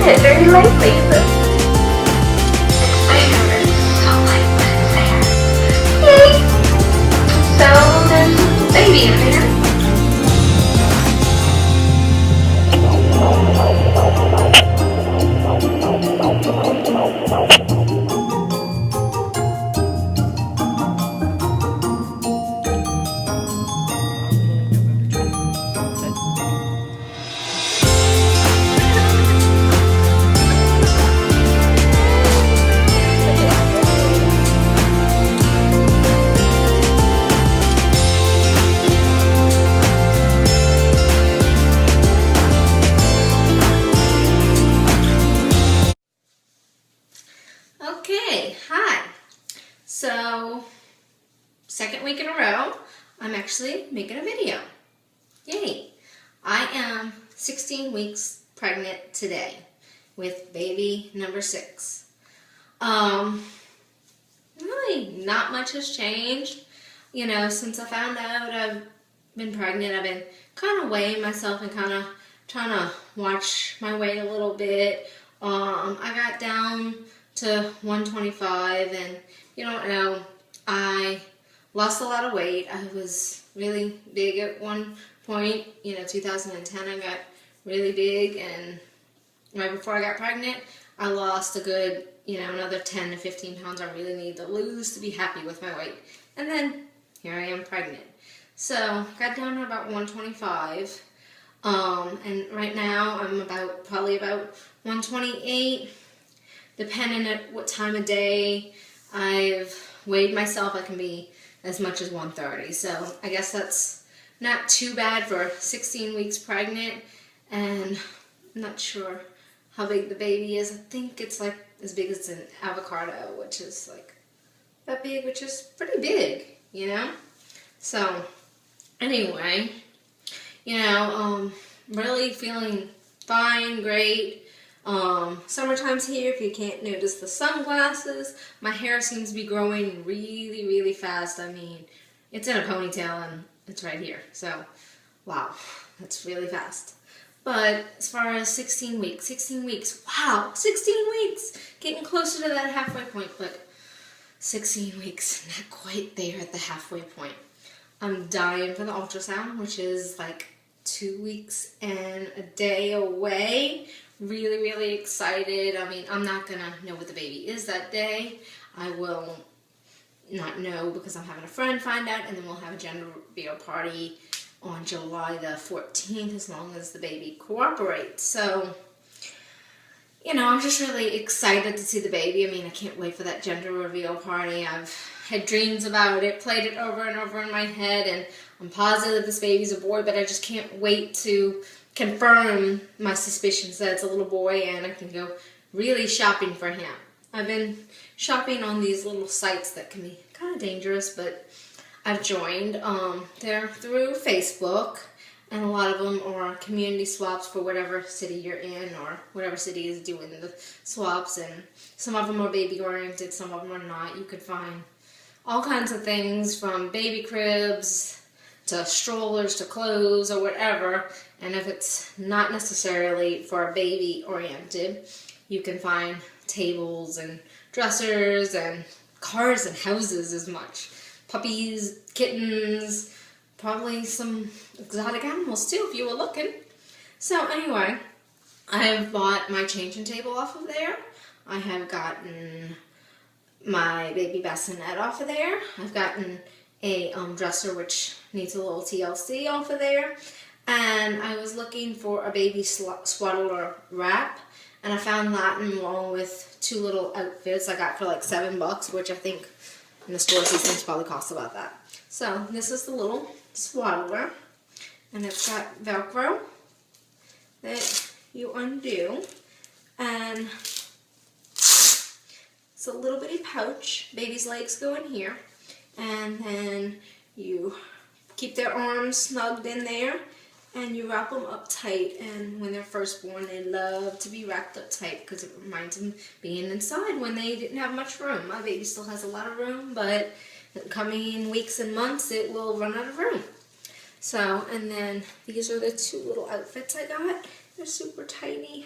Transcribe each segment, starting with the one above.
it very lightly. It's so light there. Yay! So there's a baby in there. Okay, hi. So, second week in a row, I'm actually making a video. Yay! I am 16 weeks pregnant today with baby number 6. Really not much has changed. You know, since I found out I've been pregnant, I've been kind of weighing myself and kind of trying to watch my weight a little bit. I got down to 125, and you don't know, I lost a lot of weight. I was really big at one point, 2010 I got really big, and right before I got pregnant I lost a good, another 10 to 15 pounds I really need to lose to be happy with my weight. And then here I am pregnant. So got down to about 125, and right now I'm probably about 128. Depending on what time of day I've weighed myself, I can be as much as 130. So I guess that's not too bad for 16 weeks pregnant. And I'm not sure how big the baby is. I think it's like as big as an avocado, which is like that big, which is pretty big, So anyway, really feeling fine, great. Summertime's here. If you can't notice the sunglasses, my hair seems to be growing really, really fast. I mean, it's in a ponytail and it's right here. So, wow, that's really fast. But as far as 16 weeks, wow, 16 weeks! Getting closer to that halfway point, but 16 weeks, not quite there at the halfway point. I'm dying for the ultrasound, which is like 2 weeks and a day away. Really, really excited. I mean, I'm not gonna know what the baby is that day. I will not know because I'm having a friend find out, and then we'll have a gender reveal party on July the 14th as long as the baby cooperates. So, I'm just really excited to see the baby. I mean, I can't wait for that gender reveal party. I've had dreams about it, played it over and over in my head, and I'm positive this baby's a boy, but I just can't wait to confirm my suspicions that it's a little boy, and I can go really shopping for him. I've been shopping on these little sites that can be kind of dangerous, but I've joined. They're through Facebook, and a lot of them are community swaps for whatever city you're in or whatever city is doing the swaps, and some of them are baby oriented, some of them are not. You could find all kinds of things from baby cribs to strollers to clothes or whatever, and if it's not necessarily for a baby oriented, you can find tables and dressers and cars and houses as much. Puppies, kittens, probably some exotic animals too if you were looking. So anyway, I have bought my changing table off of there. I have gotten my baby bassinet off of there. I've gotten a dresser which needs a little TLC off of there, and I was looking for a baby swaddler wrap, and I found that along with 2 little outfits I got for like $7, which I think in the stores these things probably cost about that. So this is the little swaddler, and it's got Velcro that you undo, and it's a little bitty pouch. Baby's legs go in here, and then you keep their arms snugged in there, and you wrap them up tight. And when they're first born, they love to be wrapped up tight because it reminds them being inside when they didn't have much room. My baby still has a lot of room, but in the coming weeks and months, it will run out of room. So, and then these are the 2 little outfits I got. They're super tiny,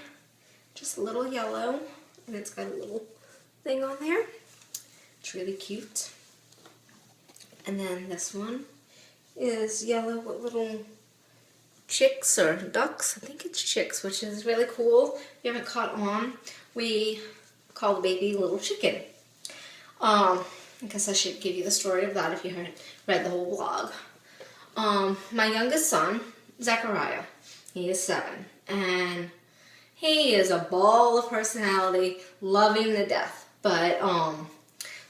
just just a little yellow, and it's got a little thing on there. It's really cute. And then this one is yellow with little chicks or ducks. I think it's chicks, which is really cool. If you haven't caught on, we call the baby Little Chicken. I guess I should give you the story of that if you haven't read the whole vlog. My youngest son, Zechariah, he is 7, and he is a ball of personality, loving to death. But,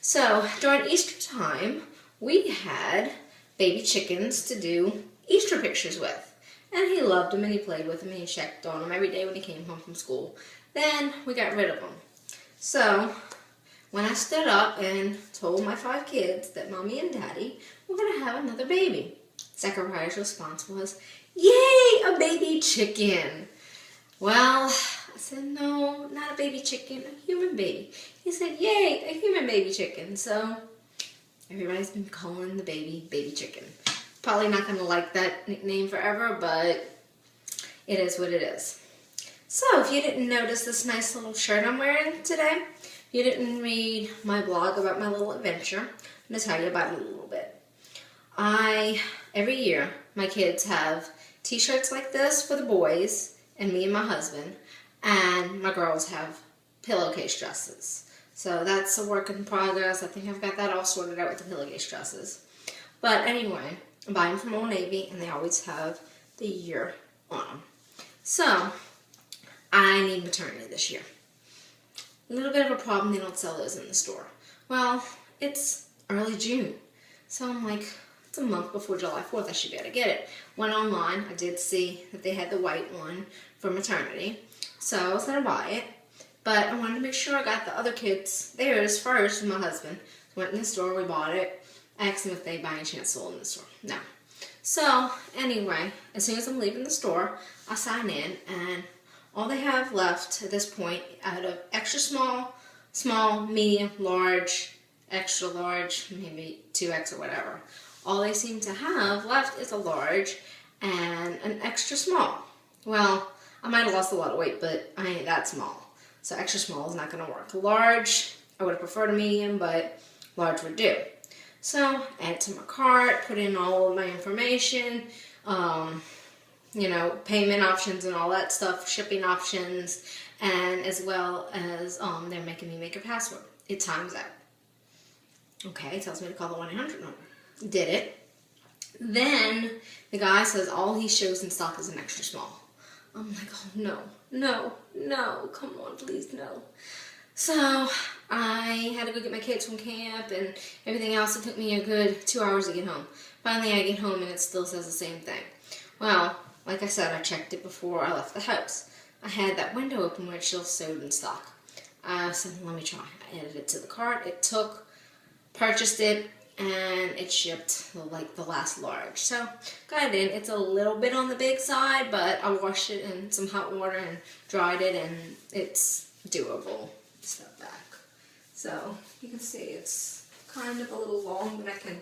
so during Easter time, we had baby chickens to do Easter pictures with. And he loved them, and he played with them, and he checked on them every day when he came home from school. Then we got rid of them. So when I stood up and told my 5 kids that Mommy and Daddy were going to have another baby, Zechariah's response was, "Yay, a baby chicken!" Well, I said, "No, not a baby chicken, a human baby." He said, "Yay, a human baby chicken." So everybody's been calling the baby Baby Chicken. Probably not going to like that nickname forever, but it is what it is. So if you didn't notice this nice little shirt I'm wearing today, if you didn't read my blog about my little adventure, I'm going to tell you about it a little bit. Every year, my kids have t-shirts like this for the boys, and me and my husband, and my girls have pillowcase dresses. So that's a work in progress. I think I've got that all sorted out with the pillowcase dresses. But anyway, I buy them from Old Navy, and they always have the year on them. So, I need maternity this year. A little bit of a problem, they don't sell those in the store. Well, it's early June, so I'm like, it's a month before July 4th, I should be able to get it. Went online, I did see that they had the white one for maternity, so I was going to buy it. But I wanted to make sure I got the other kids theirs first with my husband. So went in the store, we bought it. I asked them if they by any chance sold in the store. No. So, anyway, as soon as I'm leaving the store, I sign in, and all they have left at this point out of extra small, small, medium, large, extra large, maybe 2X or whatever. All they seem to have left is a large and an extra small. Well, I might have lost a lot of weight, but I ain't that small. So extra small is not going to work. Large, I would have preferred a medium, but large would do. So, add to my cart, put in all of my information, payment options and all that stuff, shipping options, and as well as they're making me make a password. It times out. Okay, it tells me to call the 1-800 number. Did it. Then the guy says all he shows in stock is an extra small. I'm like, oh no, come on, please, no. So I had to go get my kids from camp and everything else. It took me a good 2 hours to get home. Finally, I get home and it still says the same thing. Well, like I said, I checked it before I left the house. I had that window open where it still showed in stock. I said, let me try. I added it to the cart. It took, purchased it, and it shipped like the last large. So got it in. It's a little bit on the big side, but I washed it in some hot water and dried it, and it's doable. Step back. So you can see it's kind of a little long, but I can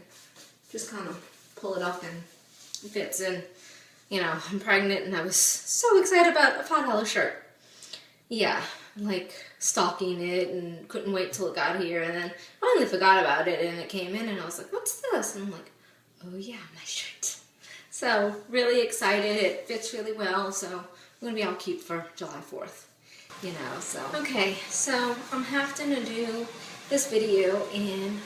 just kind of pull it up and it fits in. You know, I'm pregnant and I was so excited about a $5 shirt. Yeah, like stalking it and couldn't wait till it got here, and then finally forgot about it and it came in and I was like, what's this? And I'm like, oh yeah, my shirt. So really excited. It fits really well, so I'm going to be all cute for July 4th. You know, so. Okay, so I'm having to do this video in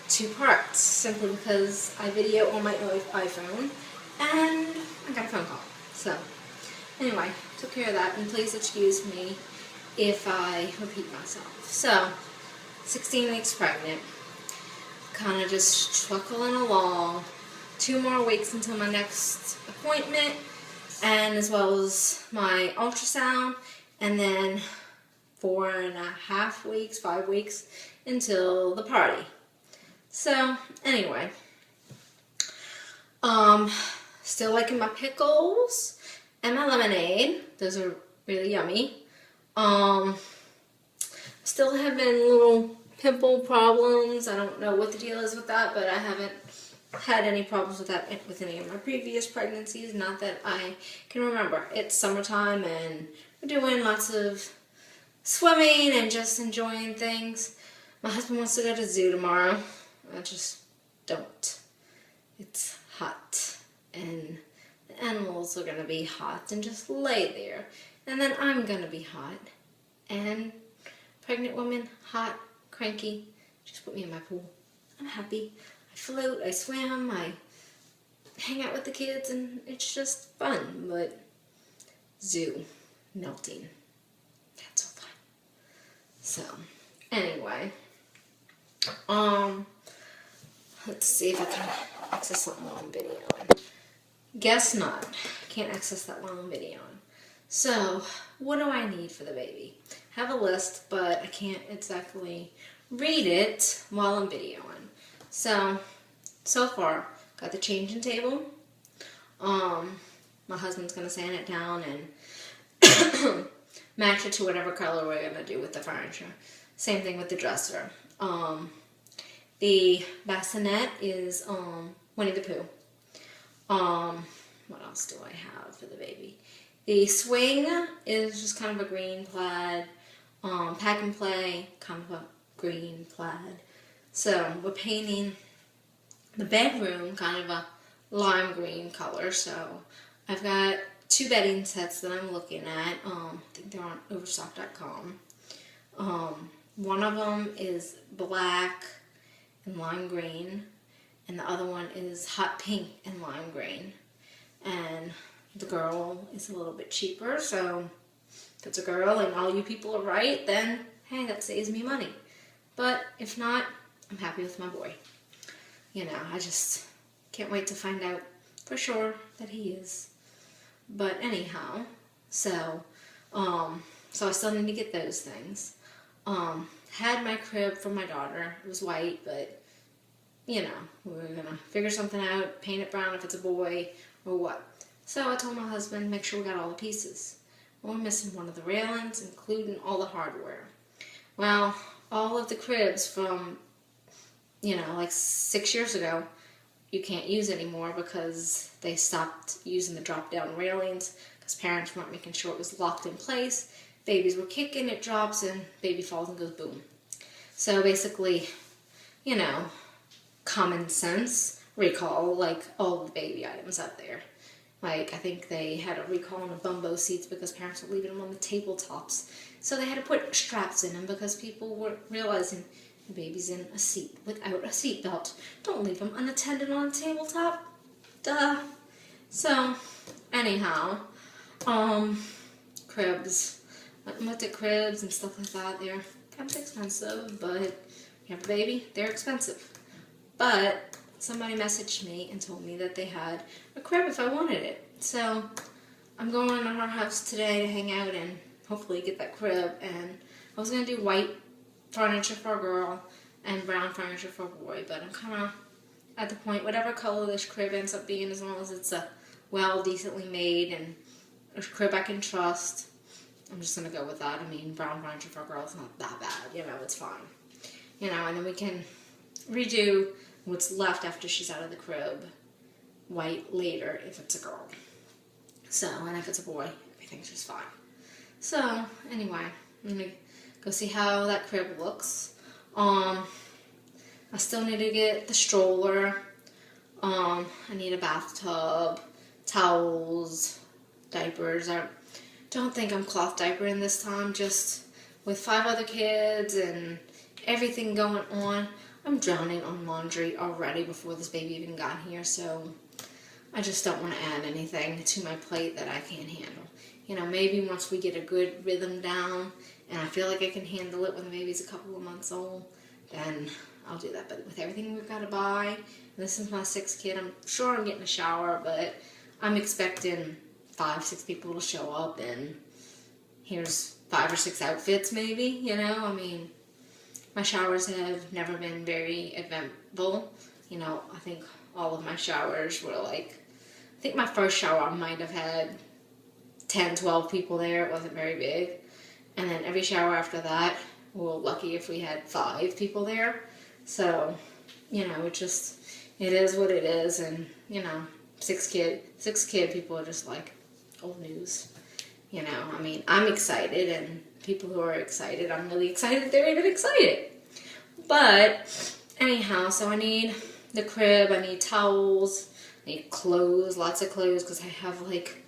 2 parts, simply because I video on my iPhone and I got a phone call. So, anyway, took care of that, and please excuse me if I repeat myself. So, 16 weeks pregnant, kind of just truckling along, 2 more weeks until my next appointment, and as well as my ultrasound, and then 4.5 weeks, 5 weeks until the party. So, anyway, still liking my pickles and my lemonade. Those are really yummy. Still having little pimple problems. I don't know what the deal is with that, but I haven't had any problems with that with any of my previous pregnancies. Not that I can remember. It's summertime and we're doing lots of swimming and just enjoying things. My husband wants to go to the zoo tomorrow. I just don't. It's hot, and the animals are going to be hot and just lay there. And then I'm going to be hot, and pregnant woman, hot, cranky, just put me in my pool. I'm happy. I float, I swim, I hang out with the kids, and it's just fun. But zoo, melting, that's so fun. So, anyway, let's see if I can access that long video. Guess not. Can't access that long video. So, what do I need for the baby? I have a list, but I can't exactly read it while I'm videoing. So far, got the changing table. My husband's gonna sand it down and match it to whatever color we're gonna do with the furniture. Same thing with the dresser. The bassinet is Winnie the Pooh. What else do I have for the baby? The swing is just kind of a green plaid. Pack and play, kind of a green plaid. So we're painting the bedroom kind of a lime green color. So I've got 2 bedding sets that I'm looking at. I think they're on overstock.com. One of them is black and lime green, and the other one is hot pink and lime green. And the girl is a little bit cheaper, so if it's a girl and all you people are right, then hey, that saves me money. But if not, I'm happy with my boy. You know, I just can't wait to find out for sure that he is. But anyhow, so I still need to get those things. Had my crib for my daughter. It was white, but you know, we were gonna figure something out, paint it brown if it's a boy or what. So I told my husband, make sure we got all the pieces. Well, we're missing one of the railings, including all the hardware. Well, all of the cribs from, you know, like 6 years ago, you can't use anymore because they stopped using the drop-down railings because parents weren't making sure it was locked in place. Babies were kicking, it drops, and baby falls and goes boom. So basically, you know, common sense, recall, like, all the baby items out there. Like, I think they had a recall on the bumbo seats because parents were leaving them on the tabletops. So they had to put straps in them because people were realizing the baby's in a seat without a seatbelt. Don't leave them unattended on a tabletop. Duh. So, anyhow, cribs. I looked at cribs and stuff like that. They're kind of expensive, but you have a baby, they're expensive. But somebody messaged me and told me that they had a crib if I wanted it. So I'm going to her house today to hang out and hopefully get that crib. And I was going to do white furniture for a girl and brown furniture for a boy. But I'm kind of at the point, whatever color this crib ends up being, as long as it's a well, decently made and a crib I can trust, I'm just going to go with that. I mean, brown furniture for a girl is not that bad. You know, it's fine. You know, and then we can redo what's left after she's out of the crib white later if it's a girl. So, and if it's a boy, everything's just fine. So, anyway, I'm going to go see how that crib looks. I still need to get the stroller. I need a bathtub, towels, diapers. I don't think I'm cloth diapering this time, just with 5 other kids and everything going on. I'm drowning on laundry already before this baby even got here, so I just don't want to add anything to my plate that I can't handle. You know, maybe once we get a good rhythm down and I feel like I can handle it when the baby's a couple of months old, then I'll do that. But with everything we've got to buy, and this is my 6th kid, I'm sure I'm getting a shower, but I'm expecting 5-6 people to show up, and here's 5 or 6 outfits maybe, you know, I mean, my showers have never been very eventful. You know, I think all of my showers were like, I think my first shower I might have had 10, 12 people there. It wasn't very big. And then every shower after that, we were lucky if we had 5 people there. So, you know, it is what it is. And, you know, 6 kid people are just like old news. You know, I mean, I'm excited, and people who are excited, I'm really excited they're even excited. But anyhow, so I need the crib, I need towels, I need clothes, lots of clothes, because I have like,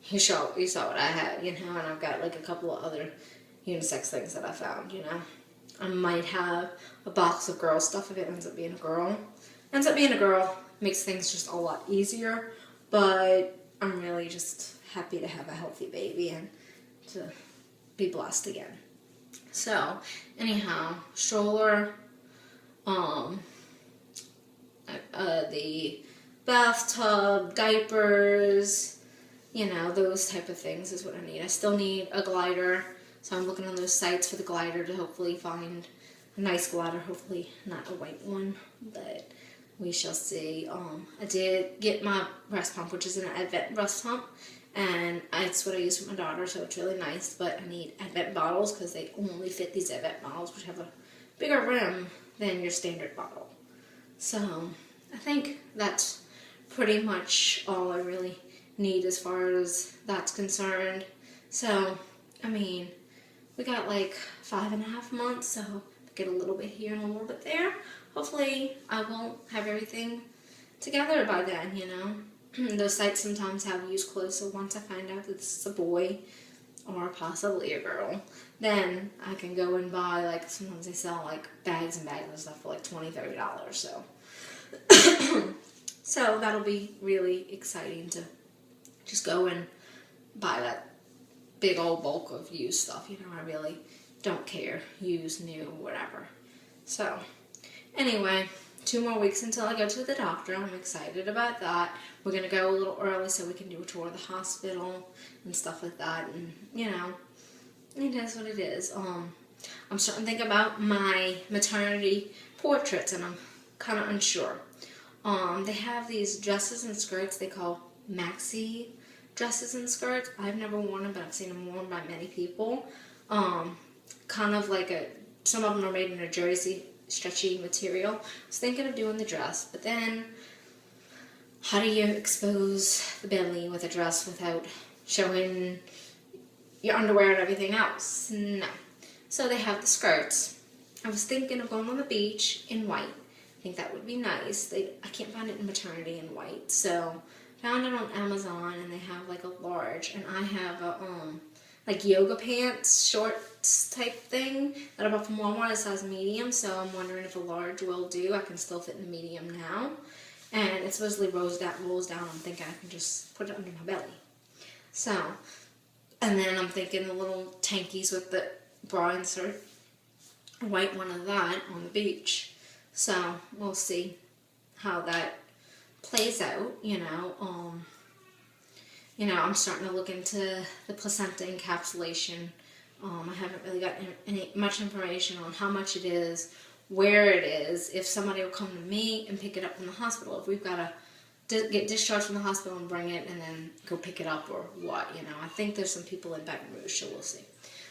you saw what I had, you know, and I've got like a couple of other unisex things that I found, you know. I might have a box of girl stuff if it ends up being a girl. Ends up being a girl, makes things just a lot easier, but I'm really just happy to have a healthy baby and to be blessed again. So, anyhow, stroller, the bathtub, diapers, you know, those type of things is what I need. I still need a glider, so I'm looking on those sites for the glider to hopefully find a nice glider, hopefully not a white one, but we shall see. I did get my breast pump, which is an Advent breast pump, and it's what I use for my daughter, so it's really nice, but I need Advent bottles because they only fit these Advent bottles, which have a bigger rim than your standard bottle. So I think that's pretty much all I really need as far as that's concerned. So, I mean, we got like 5.5 months, so get a little bit here and a little bit there. Hopefully I will have everything together by then, you know. Those sites sometimes have used clothes, so once I find out that this is a boy or possibly a girl, then I can go and buy, like, sometimes they sell like bags and bags and stuff for like $20-$30, so so that'll be really exciting to just go and buy that big old bulk of used stuff, you know. I really don't care, used, new, whatever. So anyway, 2 more weeks until I go to the doctor. I'm excited about that. We're going to go a little early so we can do a tour of the hospital and stuff like that. And, you know, it is what it is. I'm starting to think about my maternity portraits, and I'm kind of unsure. They have these dresses and skirts they call maxi dresses and skirts. I've never worn them, but I've seen them worn by many people. Kind of like some of them are made in a jersey stretchy material. I was thinking of doing the dress, but then how do you expose the belly with a dress without showing your underwear and everything else? No. So they have the skirts. I was thinking of going on the beach in white. I think that would be nice. I can't find it in maternity in white, so found it on Amazon, and they have like a large, and I have a like yoga pants, shorts type thing that I bought from Walmart. It size medium, so I'm wondering if a large will do. I can still fit in the medium now, and it supposedly rolls down. I'm thinking I can just put it under my belly. So, and then I'm thinking the little tankies with the bra insert, a white one of that on the beach. So we'll see how that plays out, you know. I'm starting to look into the placenta encapsulation. I haven't really got much information on how much it is, where it is, if somebody will come to me and pick it up from the hospital, if we've got to get discharged from the hospital and bring it and then go pick it up or what, you know. I think there's some people in Baton Rouge, so we'll see.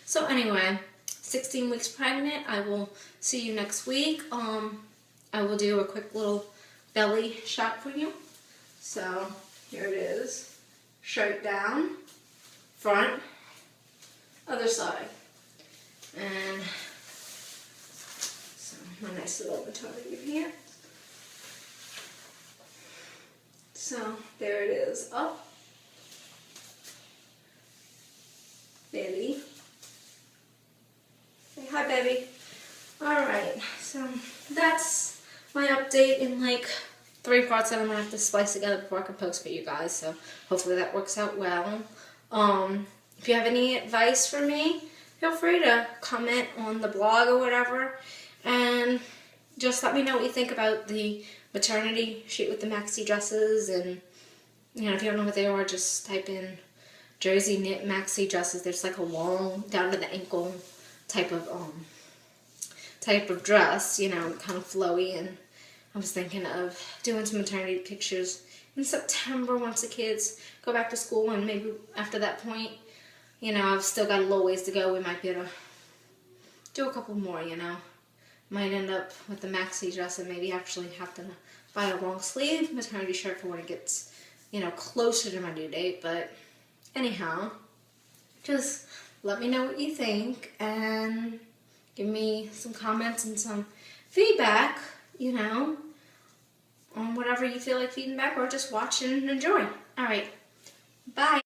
So anyway, 16 weeks pregnant. I will see you next week. I will do a quick little belly shot for you. So here it is. Shirt down, front, other side. And so my nice little maternity here. So there it is. Up, belly. Say hi, baby. Alright, so that's my update in like 3 parts that I'm going to have to splice together before I can post for you guys, so hopefully that works out well. If you have any advice for me, feel free to comment on the blog or whatever, and just let me know what you think about the maternity shoot with the maxi dresses, and, you know, if you don't know what they are, just type in jersey knit maxi dresses. There's like a long, down to the ankle type of dress, you know, kind of flowy, and I was thinking of doing some maternity pictures in September once the kids go back to school, and maybe after that point, you know, I've still got a little ways to go. We might be able to do a couple more, you know. Might end up with the maxi dress and maybe actually have to buy a long sleeve maternity shirt for when it gets, you know, closer to my due date. But anyhow, just let me know what you think and give me some comments and some feedback, you know, on whatever you feel like feeding back, or just watch and enjoy. All right, bye.